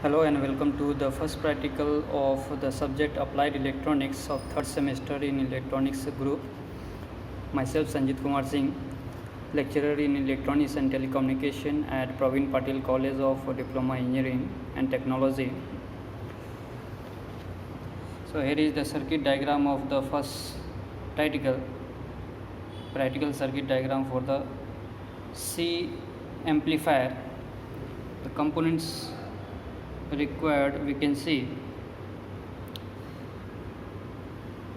Hello and welcome to the first practical of the subject Applied Electronics of third semester in Electronics group. Myself Sanjit Kumar Singh, lecturer in Electronics and Telecommunication at Praveen Patil College of Diploma Engineering and Technology. So here is the circuit diagram of the first practical circuit diagram for the C amplifier. The components required, we can see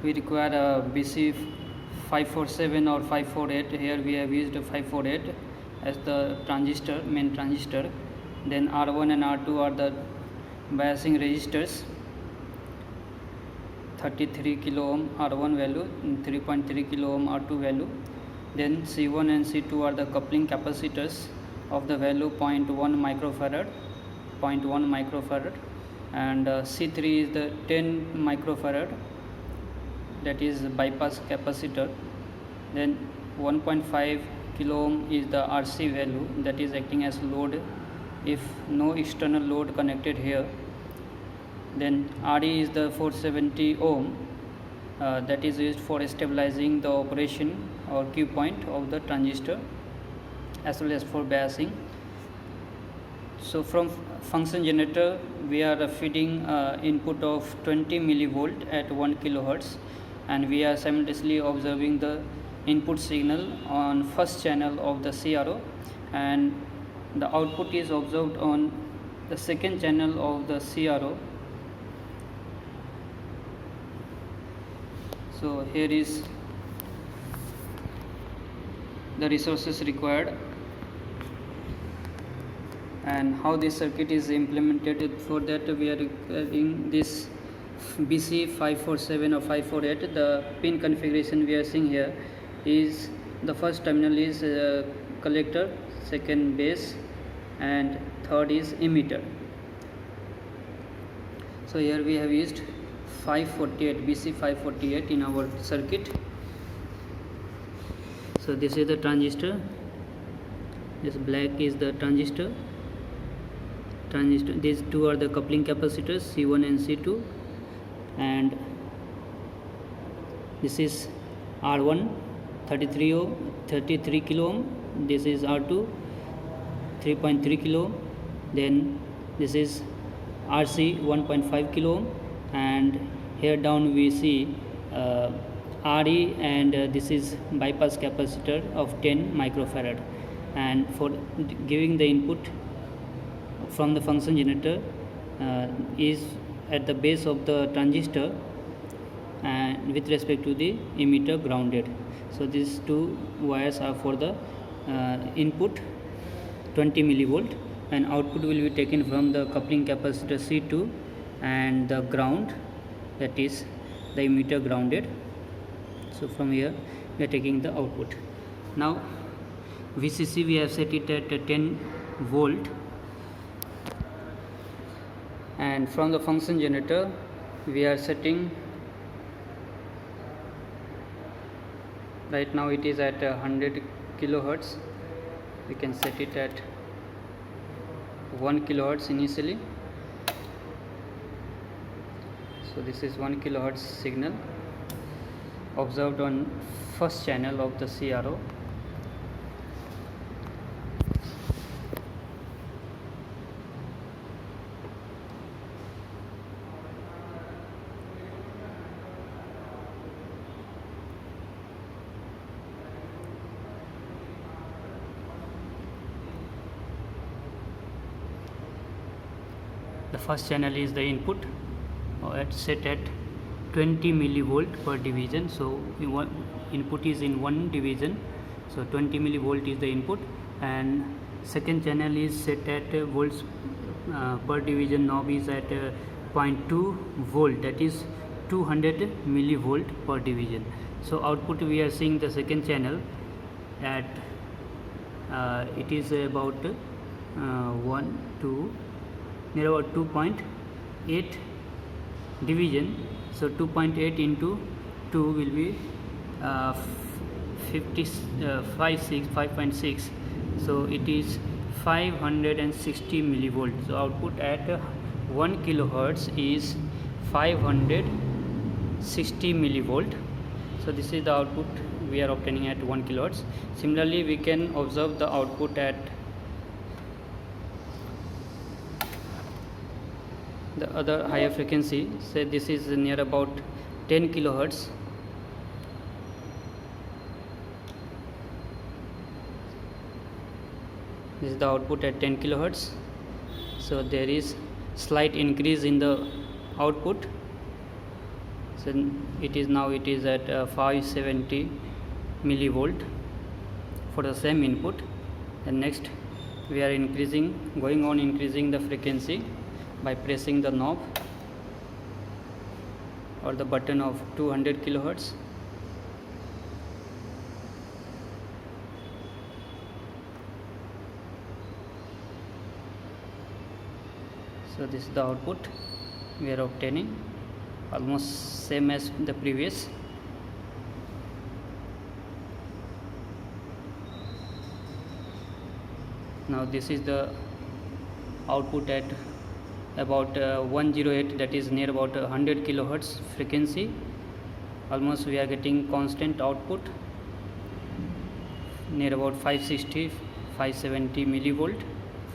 we require a BC 547 or 548. Here we have used 548 as the transistor, main transistor. Then R1 and R2 are the biasing resistors. 33 kilo ohm R1 value, 3.3 kilo ohm R2 value. Then C1 and C2 are the coupling capacitors of the value 0.1 microfarad, and C3 is the 10 microfarad, that is bypass capacitor. Then 1.5 kilo ohm is the RC value, that is acting as load if no external load connected here. Then RE is the 470 ohm, that is used for stabilizing the operation or Q point of the transistor as well as for biasing. So from function generator we are feeding input of 20 millivolt at 1 kilohertz, and we are simultaneously observing the input signal on first channel of the CRO, and the output is observed on the second channel of the CRO. So here is the resources required and how this circuit is implemented. For that we are requiring this BC 547 or 548. The pin configuration we are seeing here is the first terminal is collector, second base, and third is emitter. So here we have used 548, BC 548 in our circuit. So this is the transistor, this black is the transistor. These two are the coupling capacitors, C1 and C2, and this is R1 33 kilo ohm, this is R2 3.3 kilo ohm, then this is RC 1.5 kilo ohm, and here down we see RE, and this is bypass capacitor of 10 microfarad. And for giving the input from the function generator is at the base of the transistor and with respect to the emitter grounded. So these two wires are for the input 20 millivolt, and output will be taken from the coupling capacitor C2 and the ground, that is the emitter grounded. So from here we are taking the output. Now VCC we have set it at 10 volt, and from the function generator we are setting, right now it is at 100 kilohertz, we can set it at 1 kilohertz initially. So this is 1 kilohertz signal observed on first channel of the CRO. The first channel is the input set at 20 millivolt per division. So input is in one division, so 20 millivolt is the input, and second channel is set at volts per division knob is at 0.2 volt, that is 200 millivolt per division. So output we are seeing the second channel at it is about 2.8 division. So 2.8 into 2 will be 5.6. So it is 560 millivolts. So output at 1 kilohertz is 560 millivolt. So this is the output we are obtaining at 1 kilohertz. Similarly, we can observe the output at the other higher frequency. Say this is near about 10 kilohertz. This is the output at 10 kilohertz. So there is slight increase in the output. So it is at 570 millivolt for the same input. And next we are going on increasing the frequency by pressing the knob or the button of 200 kilohertz. So this is the output we are obtaining, almost same as the previous. Now this is the output at about 108, that is near about 100 kilohertz frequency. Almost we are getting constant output near about 570 millivolt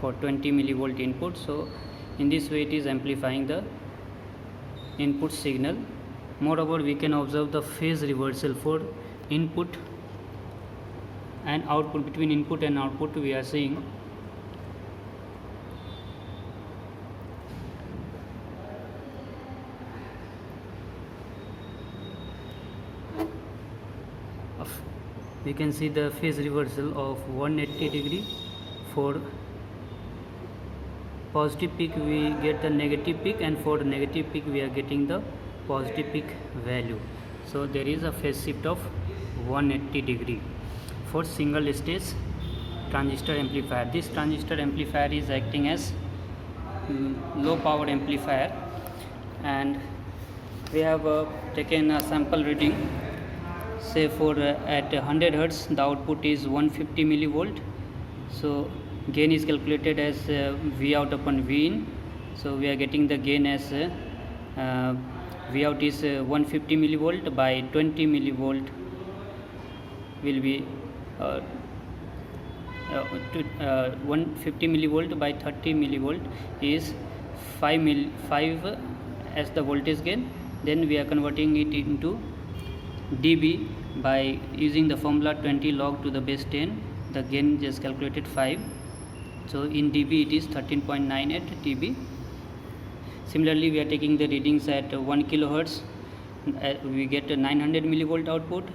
for 20 millivolt input. So in this way it is amplifying the input signal. Moreover, we can observe the phase reversal for input and output. Between input and output we are seeing we can see the phase reversal of 180 degree. For positive peak we get the negative peak, and for the negative peak we are getting the positive peak value. So there is a phase shift of 180 degree for single stage transistor amplifier. This transistor amplifier is acting as low power amplifier, and we have taken a sample reading. Say for at 100 Hertz the output is 150 millivolt. So gain is calculated as V out upon V in. So we are getting the gain as V out is 150 millivolt by 20 millivolt will be 150 millivolt by 30 millivolt is 5 as the voltage gain. Then we are converting it into dB by using the formula 20 log to the base 10. The gain just calculated 5. So in dB it is 13.98 dB. Similarly, we are taking the readings at 1 kilohertz. We get a 900 millivolt output.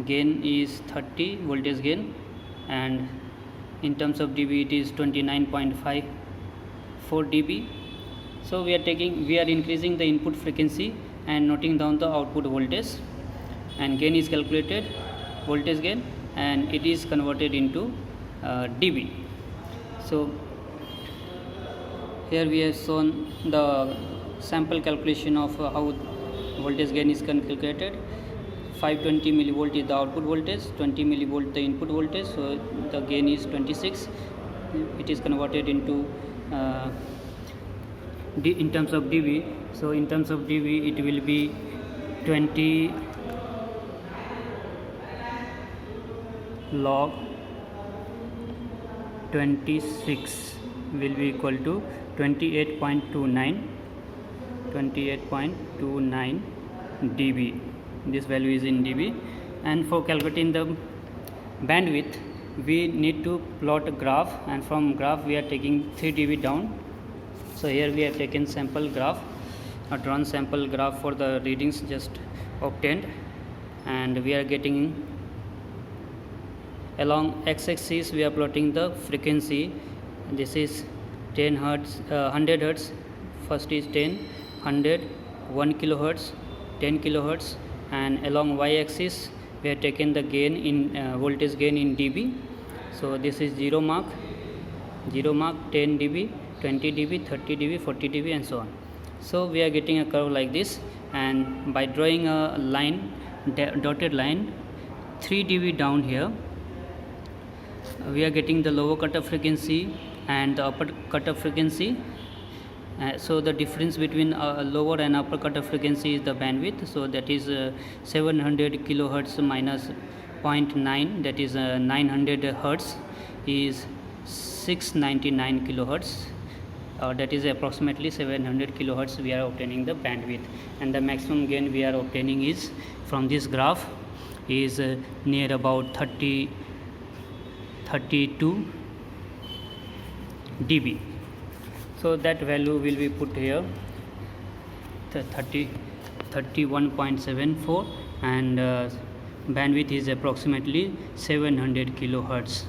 Gain is 30 voltage gain, and in terms of dB it is 29.54 dB. So we are increasing the input frequency and noting down the output voltage, and gain is calculated, voltage gain, and it is converted into dB. So here we have shown the sample calculation of how voltage gain is calculated. 520 millivolt is the output voltage, 20 millivolt the input voltage, so the gain is 26. It is converted into in terms of dB. So in terms of dB it will be 20 log 26 will be equal to 28.29 dB. This value is in dB. And for calculating the bandwidth we need to plot a graph, and from graph we are taking 3 dB down. So here we have taken sample graph, a drawn sample graph for the readings just obtained, and we are getting along x-axis we are plotting the frequency. This is 10 hertz, 100 hertz. First is 10, 100, 1 kilohertz, 10 kilohertz, and along y-axis we have taken the gain in voltage gain in dB. So this is 0 mark, 10 dB, 20 dB, 30 dB, 40 dB, and so on. So we are getting a curve like this, and by drawing a line, dotted line 3 dB down here, we are getting the lower cutoff frequency and the upper cutoff frequency, So the difference between lower and upper cutoff frequency is the bandwidth. So that is 700 kilohertz minus 0.9, that is 900 hertz is 699 kilohertz. That is approximately 700 kilohertz we are obtaining the bandwidth, and the maximum gain we are obtaining is from this graph is near about 32 dB. So that value will be put here, 31.74, and bandwidth is approximately 700 kilohertz.